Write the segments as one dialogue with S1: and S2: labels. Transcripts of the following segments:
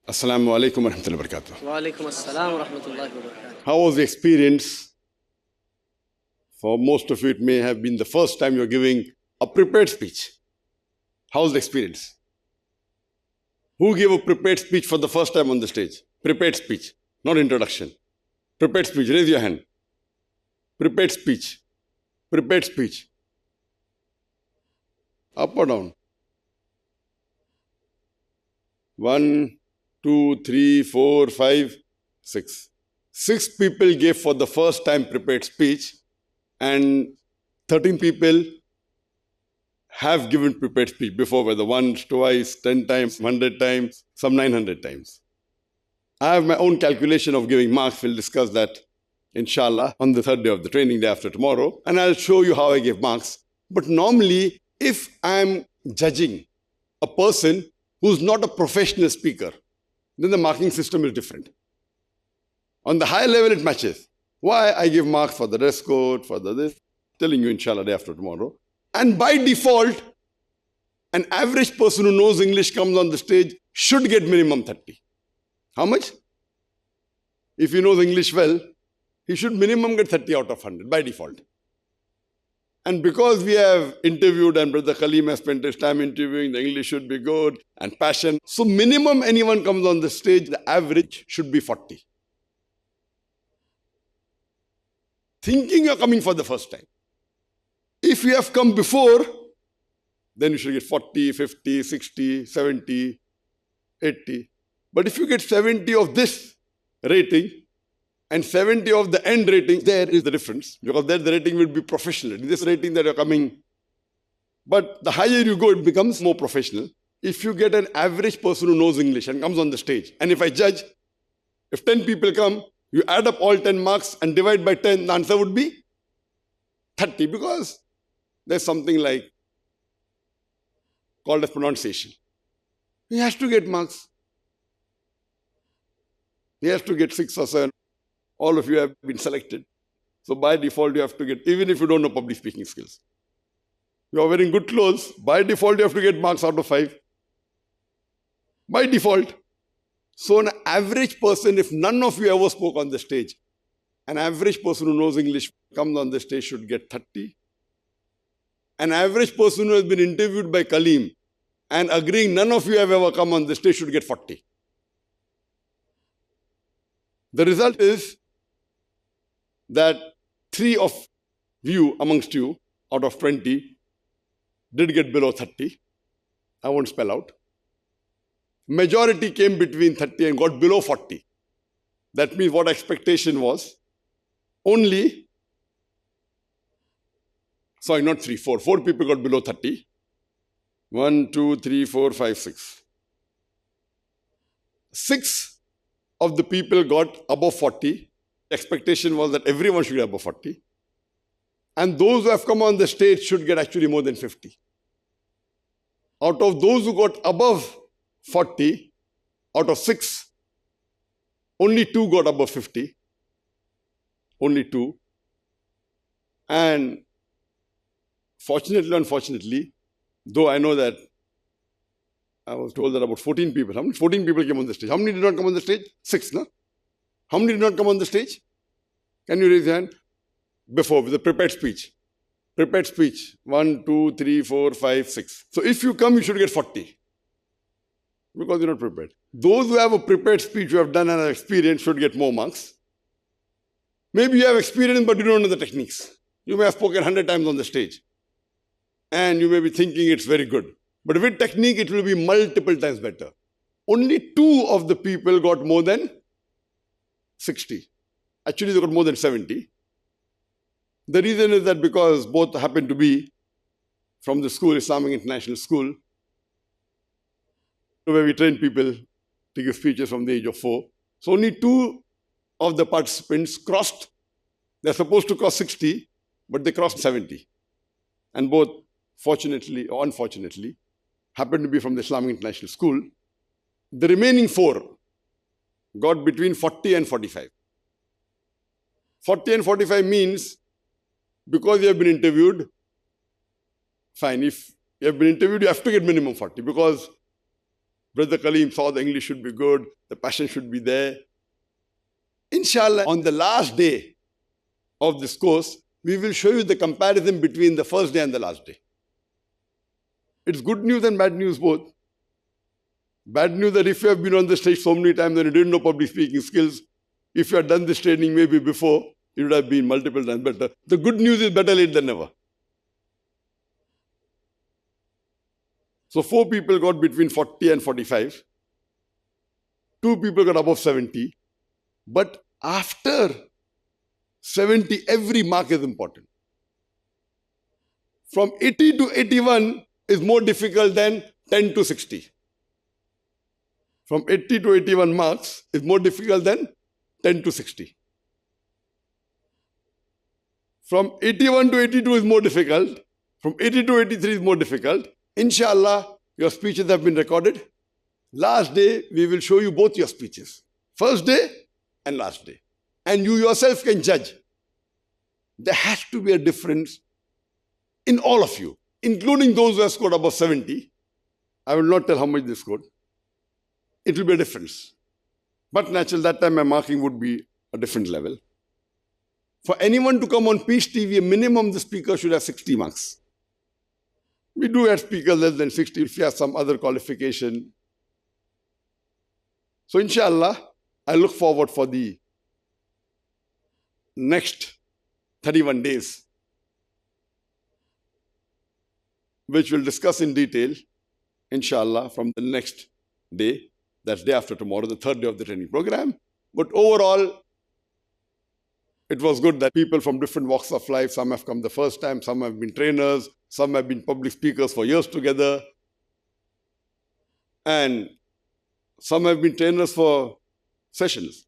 S1: Assalamu alaikum wa rahmatullahi wa barakatuh.
S2: Wa alaikum assalam wa rahmatullahi wa barakatuh.
S1: How was the experience? For most of you, it may have been the first time you're giving a prepared speech. How was the experience? Who gave a prepared speech for the first time on the stage? Prepared speech, not introduction. Prepared speech, raise your hand. Prepared speech. Prepared speech. Up or down? 1, 2, 3, 4, 5, 6. 6 people gave for the first time prepared speech, and 13 people have given prepared speech before, whether once, twice, 10 times, 100 times, some 900 times. I have my own calculation of giving marks. We'll discuss that, inshallah, on the third day of the training, day after tomorrow. And I'll show you how I give marks. But normally, if I'm judging a person who's not a professional speaker, then the marking system is different. On the high level, it matches. Why? I give marks for the dress code, for the this, telling you, inshallah, day after tomorrow. And by default, an average person who knows English comes on the stage should get minimum 30. How much? If he knows English well, he should minimum get 30 out of 100 by default. And because we have interviewed and Brother Khalim has spent his time interviewing, the English should be good and passion. So minimum anyone comes on the stage, the average should be 40. Thinking you're coming for the first time. If you have come before, then you should get 40, 50, 60, 70, 80. But if you get 70 of this rating and 70 of the end rating, there is the difference. Because there the rating will be professional. In this rating that you're coming. But the higher you go, it becomes more professional. If you get an average person who knows English and comes on the stage, and if I judge, if 10 people come, you add up all 10 marks and divide by 10, the answer would be 30, because there's something like called as pronunciation. He has to get marks. He has to get 6 or 7. All of you have been selected. So by default, you have to get, even if you don't know public speaking skills. You are wearing good clothes. By default, you have to get marks out of 5. By default. So an average person, if none of you ever spoke on the stage, an average person who knows English comes on the stage should get 30. An average person who has been interviewed by Khalim and agreeing none of you have ever come on the stage should get 40. The result is that 3 of you amongst you out of 20 did get below 30. I won't spell out. Majority came between 30 and got below 40. That means what expectation was only, sorry, not 3, 4. 4 people got below 30. 1, 2, 3, 4, 5, 6. 6 of the people got above 40. Expectation was that everyone should get above 40. And those who have come on the stage should get actually more than 50. Out of those who got above 40, out of 6, only 2 got above 50. Only 2. And fortunately, unfortunately, though I know that I was told that about 14 people. How many? 14 people came on the stage. How many did not come on the stage? 6, no? How many did not come on the stage? Can you raise your hand? Before, with the prepared speech. Prepared speech. 1, 2, 3, 4, 5, 6. So if you come, you should get 40. Because you're not prepared. Those who have a prepared speech, who have done an experience, should get more marks. Maybe you have experience, but you don't know the techniques. You may have spoken 100 times on the stage. And you may be thinking it's very good. But with technique, it will be multiple times better. Only 2 of the people got more than 60. Actually, they got more than 70. The reason is that because both happen to be from the school, Islamic International School, where we train people to give speeches from the age of 4. So only 2 of the participants crossed. They're supposed to cross 60, but they crossed 70. And both, fortunately or unfortunately, happened to be from the Islamic International School. The remaining 4 got between 40 and 45. 40 and 45 means, because you have been interviewed, fine. If you have been interviewed, you have to get minimum 40, because Brother Kaleem saw the English should be good, the passion should be there. Inshallah, on the last day of this course, we will show you the comparison between the first day and the last day. It's good news and bad news both. Bad news that if you have been on the stage so many times and you didn't know public speaking skills, if you had done this training maybe before, it would have been multiple times better. The good news is better late than never. So 4 people got between 40 and 45. 2 people got above 70. But after 70, every mark is important. From 80 to 81 is more difficult than 10 to 60. From 80 to 81 marks is more difficult than 10 to 60. From 81 to 82 is more difficult. From 80 to 83 is more difficult. Inshallah, your speeches have been recorded. Last day, we will show you both your speeches. First day and last day. And you yourself can judge. There has to be a difference in all of you, including those who have scored above 70. I will not tell how much they scored. It will be a difference. But naturally, that time my marking would be a different level. For anyone to come on Peace TV, a minimum the speaker should have 60 marks. We do have speakers less than 60 if you have some other qualification. So inshallah, I look forward for the next 31 days, which we'll discuss in detail, inshallah, from the next day. That's day after tomorrow, the 3rd day of the training program. But overall, it was good that people from different walks of life, some have come the first time, some have been trainers, some have been public speakers for years together, and some have been trainers for sessions.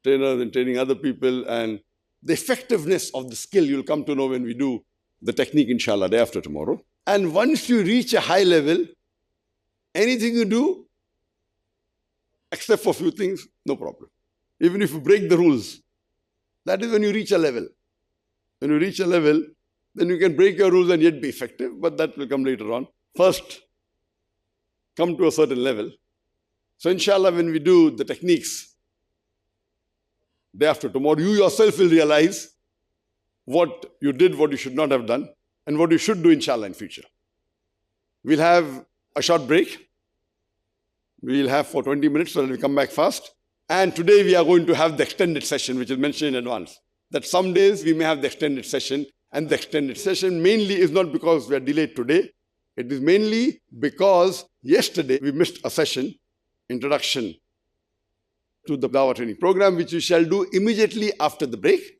S1: Trainers and training other people, and the effectiveness of the skill you'll come to know when we do the technique, inshallah, day after tomorrow. And once you reach a high level, anything you do, except for a few things, no problem. Even if you break the rules, that is when you reach a level. When you reach a level, then you can break your rules and yet be effective, but that will come later on. First, come to a certain level. So inshallah, when we do the techniques, day after tomorrow, you yourself will realize what you did, what you should not have done, and what you should do, inshallah, in future. We'll have a short break. We'll have for 20 minutes so that we come back fast. And today we are going to have the extended session, which is mentioned in advance. That some days we may have the extended session, and the extended session mainly is not because we are delayed today. It is mainly because yesterday we missed a session, introduction to the Dawah training program, which we shall do immediately after the break.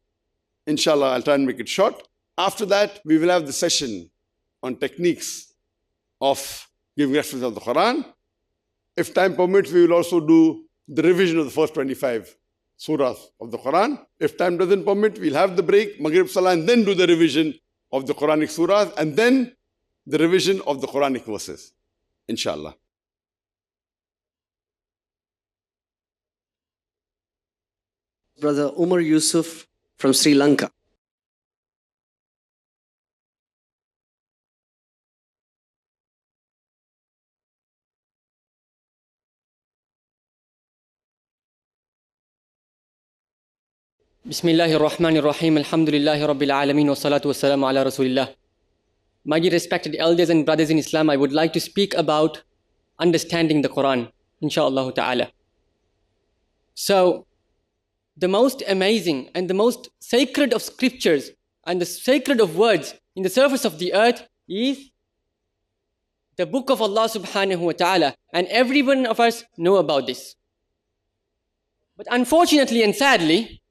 S1: Inshallah, I'll try and make it short. After that, we will have the session on techniques of giving reference of the Quran. If time permits, we will also do the revision of the first 25 surahs of the Quran. If time doesn't permit, we'll have the break, Maghrib Salah, and then do the revision of the Quranic surahs, and then the revision of the Quranic verses, inshallah.
S2: Brother Umar Yusuf from Sri Lanka. Bismillahir Rahmanir Rahim. Alhamdulillahi Rabbil Alameen wa salatu wa salamu ala Rasulillah. My dear respected elders and brothers in Islam, I would like to speak about understanding the Quran, inshaAllah ta'ala. So, the most amazing and the most sacred of scriptures and the sacred of words in the surface of the earth is the book of Allah subhanahu wa ta'ala, and every one of us know about this. But unfortunately and sadly,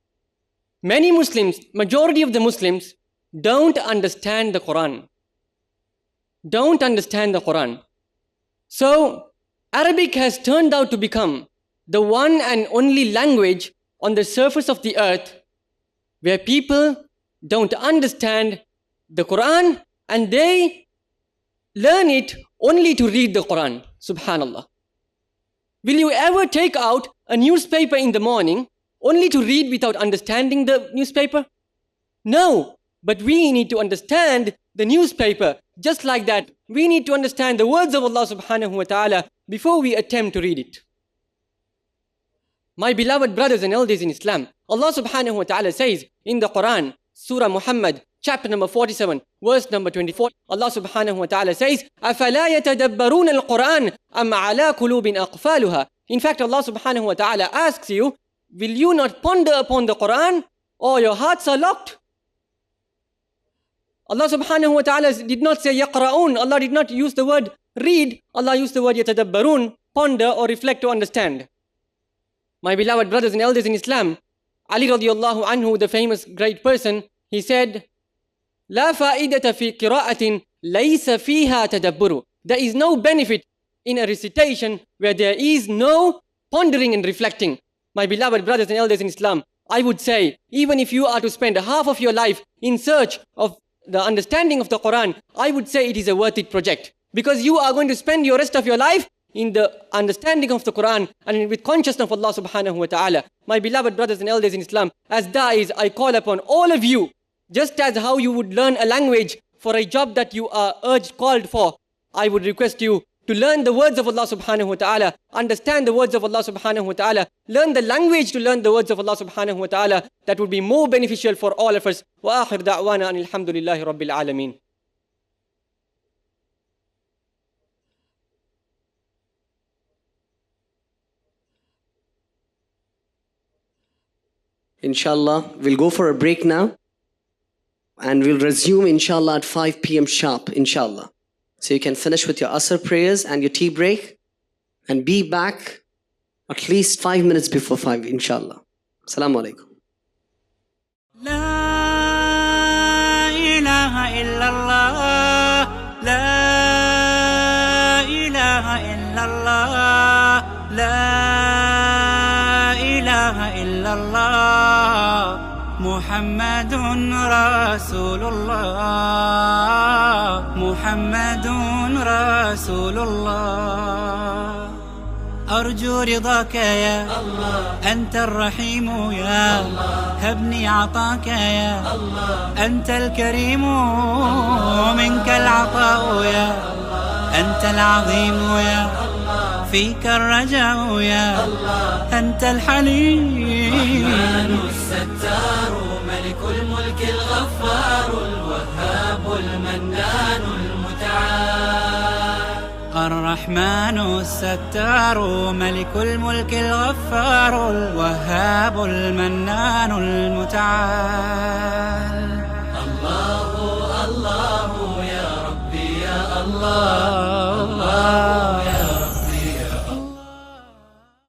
S2: many Muslims, majority of the Muslims, don't understand the Quran. Don't understand the Quran. So, Arabic has turned out to become the one and only language on the surface of the earth where people don't understand the Quran and they learn it only to read the Quran. Subhanallah. Will you ever take out a newspaper in the morning only to read without understanding the newspaper? No. But we need to understand the newspaper. Just like that, we need to understand the words of Allah subhanahu wa ta'ala before we attempt to read it. My beloved brothers and elders in Islam, Allah subhanahu wa ta'ala says in the Quran, Surah Muhammad, chapter number 47, verse number 24, Allah subhanahu wa ta'ala says, أَفَلَا يَتَدَبَّرُونَ الْقُرْآنَ أَمْ عَلَىٰ قُلُوبٍ أَقْفَالُهَا. In fact, Allah subhanahu wa ta'ala asks you, will you not ponder upon the Quran, or your hearts are locked? Allah subhanahu wa ta'ala did not say يَقْرَؤُونَ. Allah did not use the word read. Allah used the word يَتَدَبَّرُونَ, ponder or reflect to understand. My beloved brothers and elders in Islam, Ali radiallahu anhu, the famous great person, he said, لا فائدة في قراءة ليس فيها تدبر. There is no benefit in a recitation where there is no pondering and reflecting. My beloved brothers and elders in Islam, I would say, even if you are to spend half of your life in search of the understanding of the Quran, I would say it is a worth it project. Because you are going to spend your rest of your life in the understanding of the Quran and with consciousness of Allah subhanahu wa ta'ala. My beloved brothers and elders in Islam, as da'is, I call upon all of you, just as how you would learn a language for a job that you are called for, I would request you to learn the words of Allah subhanahu wa ta'ala, understand the words of Allah subhanahu wa ta'ala, learn the language to learn the words of Allah subhanahu wa ta'ala. That would be more beneficial for all of us. Wa akhir da'wana anil hamdulillahi rabbil alameen.
S3: Inshallah, we'll go for a break now. And we'll resume, inshallah, at 5 p.m. sharp, inshallah. So you can finish with your Asr prayers and your tea break. And be back at least 5 minutes before 5, inshallah. Assalamu alaikum.
S4: La ilaha illallah. La ilaha illallah. La ilaha illallah. محمد رسول الله محمد رسول الله أرجو رضاك يا الله أنت الرحيم يا الله هبني عطاك يا الله أنت الكريم منك العطاء يا الله أنت العظيم يا الله فيك الرجاء يا الله أنت الحليم الستار ملك الملك الغفار الوهاب المنان المتعال الرحمن الستار ملك الملك الغفار الوهاب المنان المتعال الله الله يا ربي يا الله